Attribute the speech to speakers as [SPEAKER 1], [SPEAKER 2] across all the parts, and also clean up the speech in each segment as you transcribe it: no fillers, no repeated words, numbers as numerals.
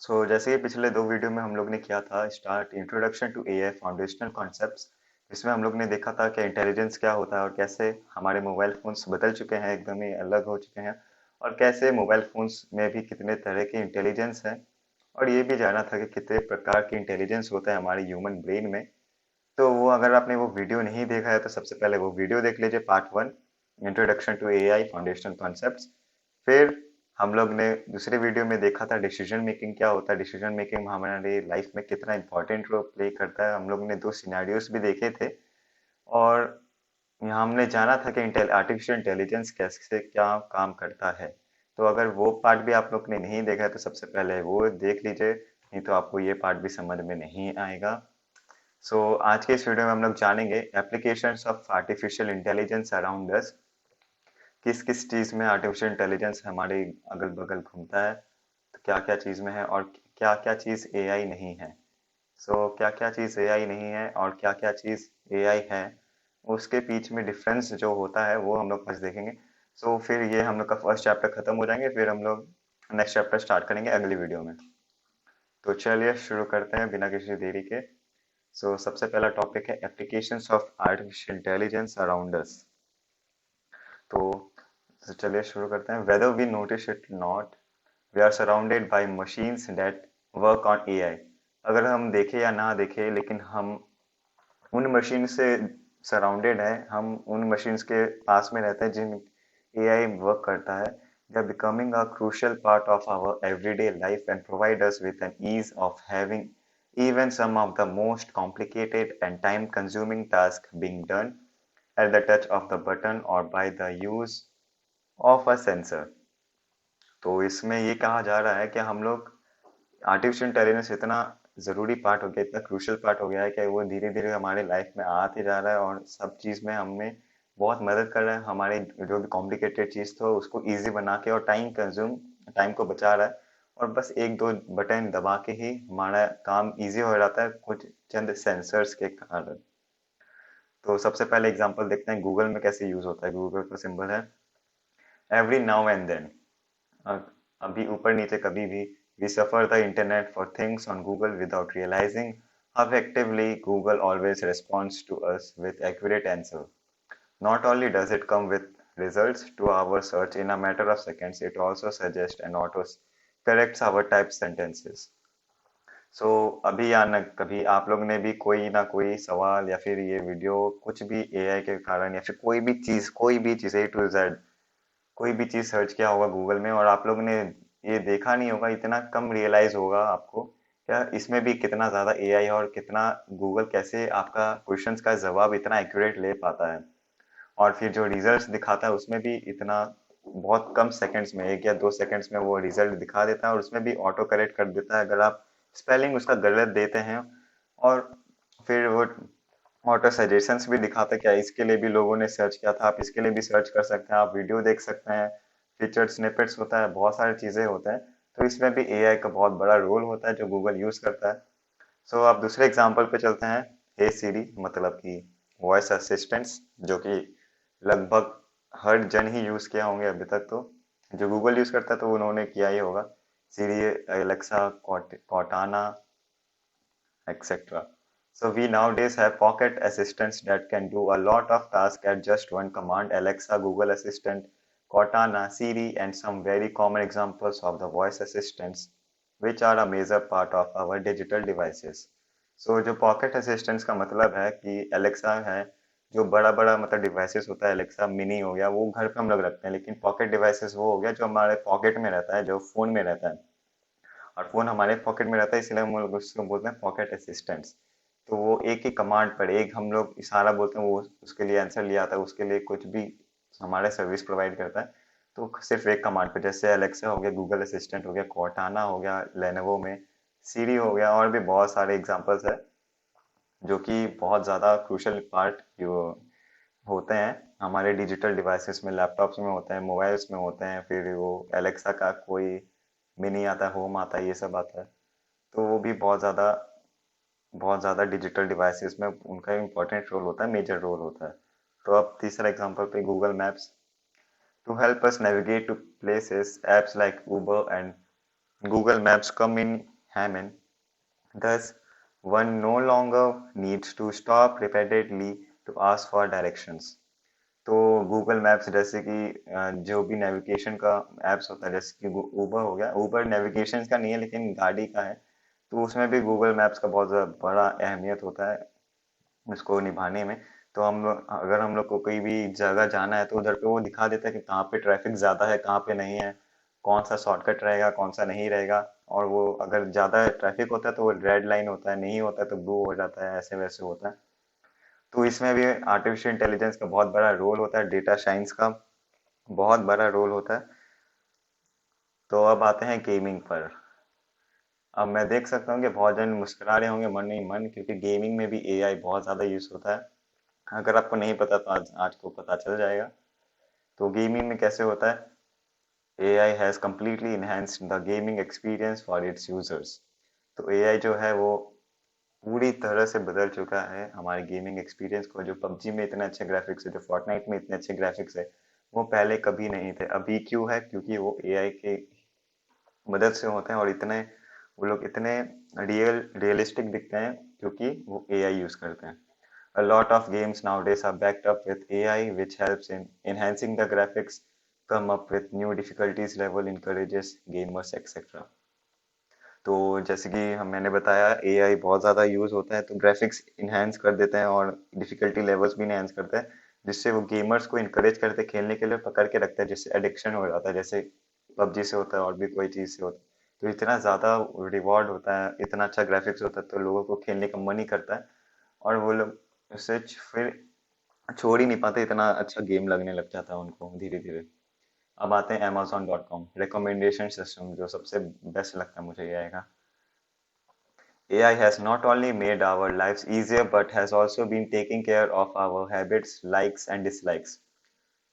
[SPEAKER 1] जैसे कि पिछले दो वीडियो में हम लोग ने किया था start introduction to AI foundational concepts. इसमें हम लोग ने देखा था कि इंटेलिजेंस क्या होता है और कैसे हमारे मोबाइल फोन्स बदल चुके हैं, एकदम ही अलग हो चुके हैं। और कैसे मोबाइल फोन्स में भी कितने तरह के इंटेलिजेंस है। और ये भी जाना था कि कितने प्रकार के इंटेलिजेंस होता है हमारे ह्यूमन ब्रेन में। तो वो अगर आपने वो वीडियो नहीं देखा है तो सबसे पहले वो वीडियो देख लीजिए, part 1, introduction to AI foundational concepts. फिर हम लोग ने दूसरे वीडियो में देखा था डिसीजन मेकिंग क्या होता है, डिसीजन मेकिंग हमारे लाइफ में कितना इंपॉर्टेंट रोल प्ले करता है। हम लोग ने दो सिनेरियोस भी देखे थे। और यहाँ हमने जाना था कि आर्टिफिशियल इंटेलिजेंस कैसे क्या काम करता है। तो अगर वो पार्ट भी आप लोग ने नहीं देखा है तो सबसे पहले वो देख लीजिए, नहीं तो आपको ये पार्ट भी समझ में नहीं आएगा। आज के इस वीडियो में हम लोग जानेंगे applications of artificial intelligence around अस। किस किस चीज में आर्टिफिशियल इंटेलिजेंस हमारे अगल बगल घूमता है, तो क्या क्या चीज में है और क्या क्या चीज एआई नहीं है। क्या क्या चीज एआई नहीं है और क्या क्या चीज एआई है, उसके बीच में डिफरेंस जो होता है वो हम लोग फर्स्ट देखेंगे। फिर ये हम लोग का फर्स्ट चैप्टर खत्म हो जाएंगे, फिर हम लोग नेक्स्ट चैप्टर स्टार्ट करेंगे अगली वीडियो में। तो चलिए शुरू करते हैं बिना किसी देरी के। सबसे पहला टॉपिक है applications of artificial intelligence around us. तो चलिए शुरू करते हैं। Whether we notice it not, we are surrounded by machines that work on AI. अगर हम देखें या ना देखें, लेकिन हम उन मशीन से सराउंडेड है, हम उन मशीन्स के पास में रहते हैं जिन एआई वर्क करता है। They are becoming a crucial part of our everyday life and provide us with an ease of having even some of the most complicated and time consuming tasks being done at the touch of the button or by the use of a sensor। तो इसमें ये कहा जा रहा है कि हम लोग आर्टिफिशियल इंटेलिजेंस इतना जरूरी पार्ट हो गया, इतना क्रूशियल पार्ट हो गया है कि वो धीरे धीरे हमारे लाइफ में आते जा रहा है और सब चीज में हमें बहुत मदद कर रहा है। हमारे जो भी कॉम्प्लिकेटेड चीज था उसको इजी बना के और टाइम को बचा रहा है। और बस एक दो बटन दबा के ही हमारा काम इजी हो जाता है कुछ चंद सेंसर्स के कारण। तो सबसे पहले एग्जांपल देखते हैं गूगल में कैसे यूज होता है। गूगल का सिंबल है एवरी नाउ एंड देन। अभी ऊपर नीचे कभी भी, we suffer the internet for things on Google without realizing how effectively Google always responds to us with accurate answer. Not only does it come with results to our search in a matter of seconds, it also suggests and auto corrects our typed sentences. अभी या न कभी आप लोग ने भी कोई ना कोई सवाल या फिर ये वीडियो कुछ भी एआई के कारण या फिर कोई भी चीज A to Z कोई भी चीज सर्च किया होगा गूगल में और आप लोग ने ये देखा नहीं होगा, इतना कम रियलाइज होगा आपको क्या इसमें भी कितना ज्यादा एआई है और कितना गूगल कैसे आपका क्वेश्चंस का जवाब इतना एक्यूरेट ले पाता है। और फिर जो रिजल्ट्स दिखाता है उसमें भी इतना बहुत कम सेकंड्स में, 1 या 2 सेकंड्स में वो रिजल्ट दिखा देता है और उसमें भी ऑटो करेक्ट कर देता है अगर आप स्पेलिंग उसका गलत देते हैं। और फिर वो ऑटो सजेशंस भी दिखाता है, क्या इसके लिए भी लोगों ने सर्च किया था, आप इसके लिए भी सर्च कर सकते हैं, आप वीडियो देख सकते हैं, फीचर स्निपेट्स होता है, बहुत सारी चीजें होते हैं। तो इसमें भी एआई का बहुत बड़ा रोल होता है जो गूगल यूज करता है। अब दूसरे एग्जांपल पे चलते हैं। हे सीरी मतलब कि वॉइस असिस्टेंट्स, जो कि लगभग हर जन ही यूज किया होंगे अभी तक। तो जो गूगल यूज करता है तो उन्होंने किया ही होगा, Siri, Alexa, Cortana, etc. We nowadays have pocket assistants that can do a lot of tasks at just one command: Alexa, Google Assistant, Cortana, Siri, and some very common examples of the voice assistants, which are a major part of our digital devices. जो pocket assistants का मतलब है कि Alexa है, जो बड़ा बड़ा मतलब डिवाइसेस होता है, एलेक्सा मिनी हो गया, वो घर पे हम लोग रखते हैं, लेकिन पॉकेट डिवाइसेस वो हो गया जो हमारे पॉकेट में रहता है, जो फोन में रहता है। और फोन हमारे पॉकेट में रहता है इसलिए हम लोग उसको बोलते हैं पॉकेट असिस्टेंट्स। तो वो एक ही कमांड पर एक हम लोग इशारा बोलते हैं, वो उसके लिए आंसर लिया आता है, उसके लिए कुछ भी हमारे सर्विस प्रोवाइड करता है। तो सिर्फ एक कमांड पे, जैसे अलेक्सा हो गया, गूगल असिस्टेंट हो गया, कॉर्टाना हो गया लेनोवो में, सीरी हो गया, और भी बहुत सारे एग्जांपल्स है जो कि बहुत ज़्यादा क्रूशल पार्ट होते हैं हमारे डिजिटल डिवाइसेस में, लैपटॉप्स में होते हैं, मोबाइल्स में होते हैं। फिर वो एलेक्सा का कोई मिनी आता है, होम आता है, ये सब आता है। तो वो भी बहुत ज़्यादा डिजिटल डिवाइसेस में उनका इम्पोर्टेंट रोल होता है, मेजर रोल होता है। तो अब तीसरा एग्जांपल पे Google Maps, to help us navigate to places, apps like Uber and Google Maps come in handy. Thus, one no longer needs to stop repeatedly to ask for directions. तो Google maps जैसे कि जो भी navigation का apps होता है, जैसे कि ऊबर हो गया, ऊबर नेविगेशन का नहीं है लेकिन गाड़ी का है, तो उसमें भी गूगल मैप्स का बहुत बड़ा अहमियत होता है उसको निभाने में। तो अगर हम लोग को कोई भी जगह जाना है तो उधर पे वो दिखा देता है कि कहाँ पे ट्रैफिक ज़्यादा है, कहाँ पे नहीं है, कौन सा शॉर्टकट रहेगा, कौन सा नहीं रहेगा। और वो अगर ज़्यादा ट्रैफिक होता है तो वो रेड लाइन होता है, नहीं होता है तो ब्लू हो जाता है, ऐसे वैसे होता है। तो इसमें भी आर्टिफिशियल इंटेलिजेंस का बहुत बड़ा रोल होता है, डेटा साइंस का बहुत बड़ा रोल होता है। तो अब आते हैं गेमिंग पर। अब मैं देख सकता हूँ कि बहुत जन मुस्कुरा रहे होंगे मन ही मन, क्योंकि गेमिंग में भी एआई बहुत ज़्यादा यूज़ होता है। अगर आपको नहीं पता तो आज आज को पता चल जाएगा। तो गेमिंग में कैसे होता है, AI has completely enhanced the gaming experience for its users। तो एआई जो है वो पूरी तरह से बदल चुका है हमारे गेमिंग एक्सपीरियंस को। जो पबजी में इतने अच्छे ग्राफिक्स है, जो फोर्टनाइट में इतने अच्छे ग्राफिक्स है, वो पहले कभी नहीं थे। अभी क्यों है, क्योंकि वो एआई के मदद से होते हैं, और इतने वो लोग इतने रियलिस्टिक दिखते हैं क्योंकि वो एआई यूज करते हैं। A lot of games nowadays are backed up with AI, which helps in enhancing the graphics, come up with new difficulties level, encourages gamers, etc। तो जैसे कि हम मैंने बताया एआई बहुत ज़्यादा यूज़ होता है, तो ग्राफिक्स इन्हेंस कर देते हैं और डिफिकल्टी लेवल्स भी इन्हेंस करते हैं, जिससे वो गेमर्स को इनकरेज करते हैं, खेलने के लिए पकड़ के रखते हैं, जिससे एडिक्शन हो जाता है, जैसे पबजी से होता है और भी कोई चीज़ से होता है। तो इतना ज़्यादा रिवॉर्ड होता है, इतना अच्छा ग्राफिक्स होता है, तो लोगों को खेलने का मन ही करता है, और वो लोग उससे फिर छोड़ ही नहीं पाते, इतना अच्छा गेम लगने लग जाता है उनको धीरे धीरे। अब आते हैं Amazon.com रिकमेंडेशन सिस्टम, जो सबसे बेस्ट लगता है मुझे ये आएगा। AI has not only made our lives easier but has also been taking care of our habits, likes and dislikes।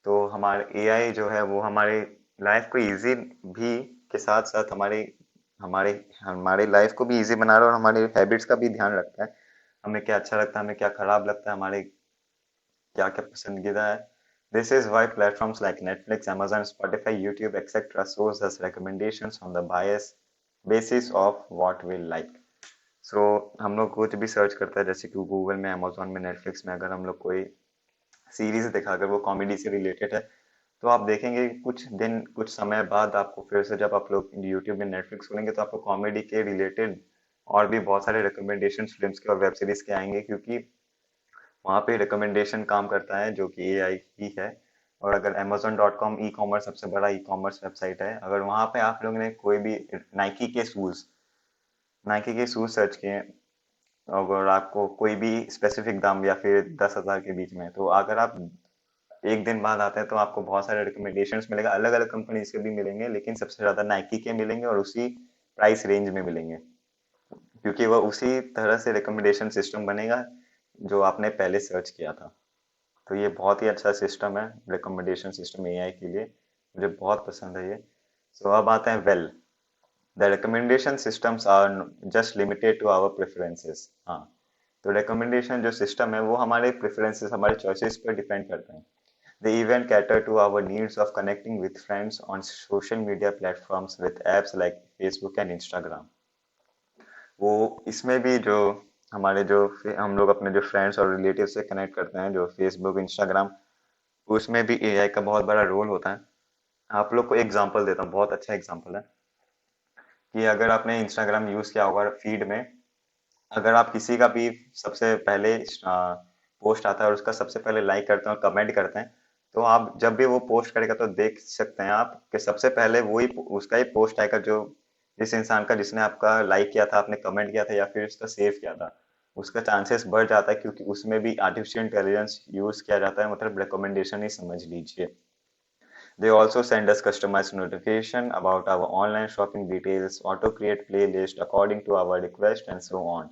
[SPEAKER 1] तो हमारे एआई जो है वो हमारे लाइफ को इजी भी के साथ साथ हमारे हमारे हमारे लाइफ को भी इजी बना रहा है, और हमारे हैबिट्स का भी ध्यान रखता है। हमें क्या अच्छा लगता है, हमें क्या खराब लगता है, हमारे क्या क्या पसंदीदा है। This is why platforms like Netflix, amazon, spotify, youtube etc shows us recommendations on the bias basis of what we like। सो हम लोग कुछ भी सर्च करते हैं, जैसे कि गूगल में, अमेजोन में, नेटफ्लिक्स में, अगर हम लोग कोई सीरीज देखा, अगर वो कॉमेडी से रिलेटेड है, तो आप देखेंगे कुछ दिन कुछ समय बाद आपको फिर से, जब आप लोग यूट्यूब में नेटफ्लिक्स खोलेंगे, तो आपको कॉमेडी के रिलेटेड और भी बहुत सारे रिकमेंडेशन फिल्म्स के और वेब सीरीज के आएंगे, क्योंकि वहाँ पे रिकमेंडेशन काम करता है जो कि एआई ही है। और अगर amazon.com ई कॉमर्स सबसे बड़ा ई कॉमर्स वेबसाइट है, अगर वहाँ पे आप लोग ने कोई भी नाइकी के शूज नाइकी के शूज सर्च किए, अगर आपको कोई भी स्पेसिफिक दाम या फिर 10,000 के बीच में है, तो अगर आप एक दिन बाद आते हैं तो आपको बहुत सारे रिकमेंडेशंस मिलेगा, अलग अलग कंपनीज के भी मिलेंगे, लेकिन सबसे ज्यादा नाइकी के मिलेंगे और उसी प्राइस रेंज में मिलेंगे, क्योंकि वह उसी तरह से रिकमेंडेशन सिस्टम बनेगा जो आपने पहले सर्च किया था। तो ये बहुत ही अच्छा सिस्टम है, रिकमेंडेशन सिस्टम एआई के लिए, मुझे बहुत पसंद है ये। सो अब आते हैं well, the recommendation systems are just limited to our preferences. हाँ, तो रिकमेंडेशन जो सिस्टम है वो हमारे प्रेफरेंसेस, हमारे चॉइसेस पर डिपेंड करते हैं। They even cater to our needs of connecting with friends on social media platforms with apps like Facebook and Instagram। वो इसमें भी जो हमारे जो हम लोग अपने जो फ्रेंड्स और रिलेटिव से कनेक्ट करते हैं, जो फेसबुक, इंस्टाग्राम, उसमें भी एआई का बहुत बड़ा रोल होता है। आप लोग को एग्जांपल देता हूँ, बहुत अच्छा एग्जांपल है कि अगर आपने इंस्टाग्राम यूज किया होगा फीड में, अगर आप किसी का भी सबसे पहले पोस्ट आता है और उसका सबसे पहले लाइक करते हैं और कमेंट करते हैं, तो आप जब भी वो पोस्ट करेगा तो देख सकते हैं आप कि सबसे पहले वही उसका ही पोस्ट आएगा, जो जिस इंसान का जिसने आपका लाइक किया था, आपने कमेंट किया था या फिर उसका सेव किया था, उसका चांसेस बढ़ जाता है, क्योंकि उसमें भी आर्टिफिशियल इंटेलिजेंस यूज किया जाता है, मतलब रिकमेंडेशन ही समझ लीजिए। They also send us customized notification about our online shopping details, auto-create playlist according to our request, and so on.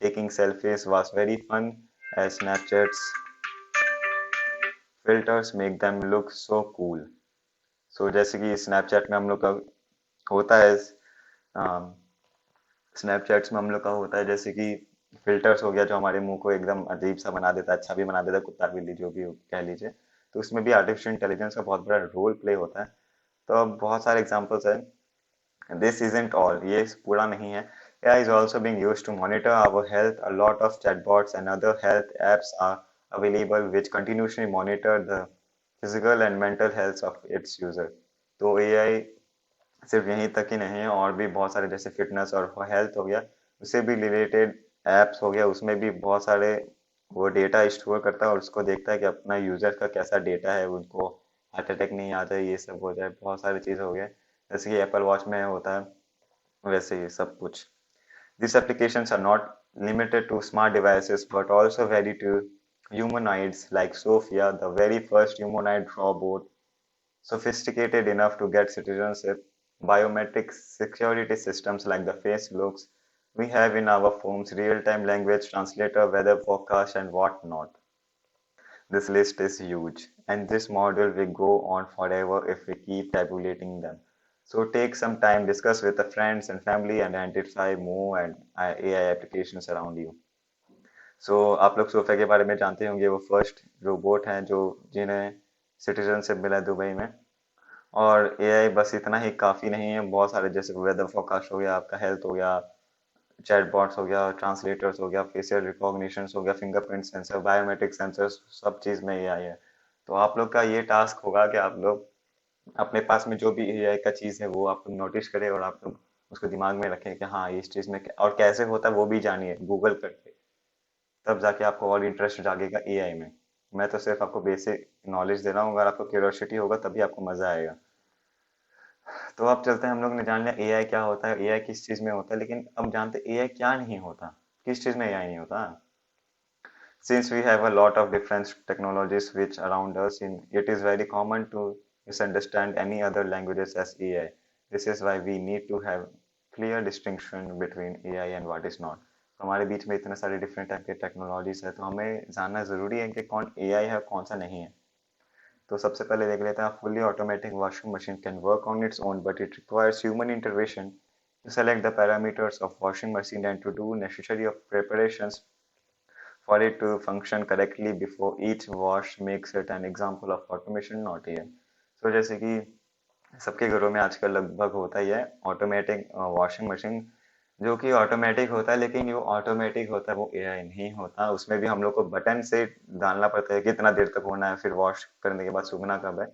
[SPEAKER 1] Taking selfies was very fun, as Snapchat's filters make them look so cool। So जैसे कि Snapchat में हम लोग का होता है, Snapchats में हम लोग का होता है जैसे कि फिल्टर्स हो गया, जो हमारे मुंह को एकदम अजीब सा बना देता है, अच्छा भी बना देता है, कुत्ता बिल्ली जो भी कह लीजिए। तो उसमें भी आर्टिफिशियल इंटेलिजेंस का बहुत बड़ा रोल प्ले होता है। तो अब बहुत सारे एग्जांपल्स हैं This isn't all. ये पूरा नहीं है. AI is also being used to monitor our health. A lot of chatbots and other health apps are available which continuously monitor the physical and mental health of its user. तो AI सिर्फ यहीं तक ही नहीं है, और भी बहुत सारे जैसे फिटनेस और हेल्थ हो गया, उससे भी रिलेटेड एप्स हो गया, उसमें भी बहुत सारे वो डेटा स्टोर करता है और उसको देखता है कि अपना यूजर का कैसा डेटा है, उनको हार्ट अटैक नहीं आ जाए, ये सब हो जाए, बहुत सारी चीज़ हो गया जैसे कि एप्पल वॉच में होता है, वैसे ही सब कुछ. These applications are not limited to smart devices but also vary to humanoids like Sophia, the very first humanoid robot sophisticated enough to get citizenship, biometric security systems like the face looks we have in our phones, real-time language translator, weather forecast, and whatnot. This list is huge, and this model will go on forever if we keep tabulating them. So take some time, discuss with the friends and family, and identify more and AI applications around you. आप लोग सोफे के बारे में जानते होंगे, वो first robot हैं जो जिन्हें सिटीजनशिप मिला है दुबई में. और एआई बस इतना ही काफ़ी नहीं है, बहुत सारे जैसे वेदर फोरकास्ट हो गया, आपका हेल्थ हो गया, चैटबॉट्स हो गया, ट्रांसलेटर्स हो गया, फेशियल रिकॉग्निशन हो गया, फिंगरप्रिंट सेंसर, बायोमेट्रिक सेंसर्स, सब चीज़ में एआई है. तो आप लोग का ये टास्क होगा कि आप लोग अपने पास में जो भी एआई का चीज़ है वो आप लोग नोटिस करें और आप लोग उसको दिमाग में रखें कि हाँ इस चीज़ में और कैसे होता है वो भी जानिए गूगल करके. तब जाके आपको और इंटरेस्ट जागेगा एआई में. मैं तो सिर्फ आपको बेसिक नॉलेज दे रहा हूँ, अगर आपको क्यूरियोसिटी होगा तभी आपको मजा आएगा. तो अब चलते हैं, हम लोग ने जान लिया एआई क्या होता है, एआई किस चीज में होता है, लेकिन अब जानते हैं एआई क्या नहीं होता, किस चीज में एआई नहीं होता. Since we have a lot of different technologies which around us, it is very common to misunderstand any other languages as AI. This is why we need to have clear distinction between AI and what is not. तो हमारे बीच में इतने सारे different type के technologies है, तो हमें जानना जरूरी है कि कौन एआई है और कौन सा नहीं है. तो सबसे पहले देख लेते हैं, fully automatic washing machine can work on its own but it requires human intervention to select the parameters of washing machine and to do necessary of preparations for it to function correctly before each wash makes it an example of automation not here. So जैसे कि सबके घरों में आजकल लगभग होता ही है automatic washing machine, जो कि ऑटोमेटिक होता है, लेकिन जो ऑटोमेटिक होता है वो एआई नहीं होता, उसमें भी हम लोग को बटन से डालना पड़ता है कितना देर तक होना है, फिर वॉश करने के बाद सूखना कब है.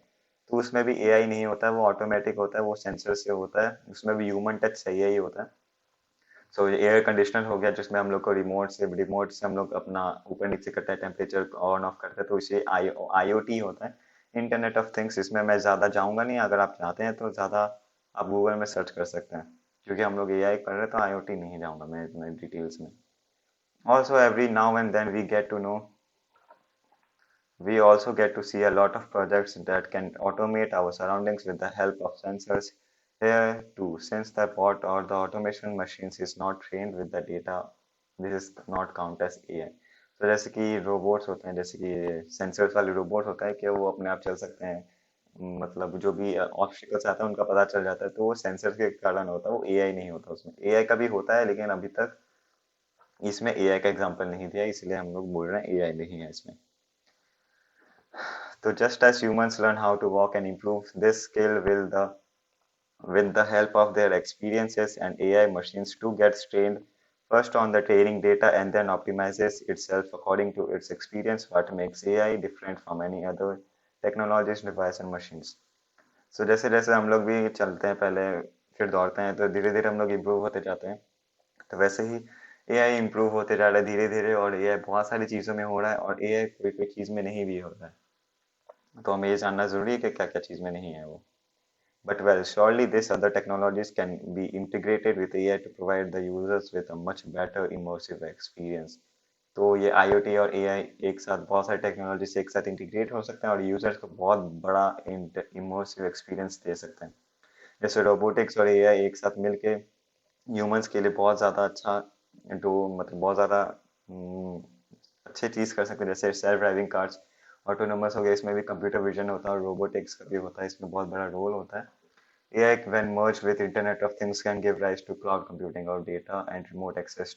[SPEAKER 1] तो उसमें भी एआई नहीं होता है, वो ऑटोमेटिक होता है, वो सेंसर से होता है, उसमें भी ह्यूमन टच चाहिए ही होता है. सो एयर कंडीशनर हो गया जिसमें हम लोग को रिमोट से हम लोग अपना ऊपर नीचे करते हैं, टेम्परेचर ऑन ऑफ करते हैं, तो इसे आईओटी होता है, इंटरनेट ऑफ थिंग्स. इसमें मैं ज़्यादा जाऊंगा नहीं, अगर आप चाहते हैं तो ज़्यादा आप गूगल में सर्च कर सकते हैं, क्योंकि हम लोग एआई कर रहे हैं तो आईओटी नहीं जाऊंगा मैं इतने डिटेल्स में. Also every now and then we also get to see a lot of projects that can automate our surroundings with the help of sensors. Here too, since the bot or the automation machines is not trained with the data, this is not count as AI. तो जैसे कि robots होते हैं, जैसे कि sensors वाले robot होता है कि वो अपने आप चल सकते हैं, मतलब जो भी ऑब्स्टिकल्स आता है उनका पता चल जाता है, तो वो सेंसर के कारण होता है, वो एआई नहीं होता. उसमें एआई का भी होता है लेकिन अभी तक इसमें एआई का एग्जांपल नहीं दिया, इसलिए हम लोग बोल रहे हैं एआई नहीं है इसमें. So just as humans learn how to walk and improve this skill with the help of their experiences, and AI machines too gets trained first on the training data and then optimizes itself according to its experience. What makes AI different from any other technologies, device and machines. So जैसे जैसे हम लोग भी चलते हैं पहले फिर दौड़ते हैं, तो धीरे धीरे हम लोग इम्प्रूव होते जाते हैं, तो वैसे ही एआई इम्प्रूव होते जा रहा है धीरे धीरे, और एआई बहुत सारी चीज़ों में हो रहा है और एआई कोई कोई चीज़ में नहीं भी हो रहा है. तो हमें ये जानना जरूरी है कि क्या क्या चीज में नहीं है वो. But well, surely these other technologies can be integrated with AI to provide the users with a much better immersive experience. तो ये IoT और AI एक साथ बहुत सारी टेक्नोलॉजी से एक साथ इंटीग्रेट हो सकते हैं और यूजर्स को बहुत बड़ा इमर्सिव एक्सपीरियंस दे सकते हैं. जैसे रोबोटिक्स और एआई एक साथ मिलके ह्यूमंस के लिए बहुत ज़्यादा अच्छा, जो मतलब बहुत ज़्यादा अच्छी चीज़ कर सकते हैं, जैसे सेल्फ ड्राइविंग कार्स, ऑटोनोमस हो गया, इसमें भी कंप्यूटर विजन होता है और रोबोटिक्स का भी होता है, इसमें बहुत बड़ा रोल होता है. AI when merged with Internet of Things can give rise to cloud computing or data and remote access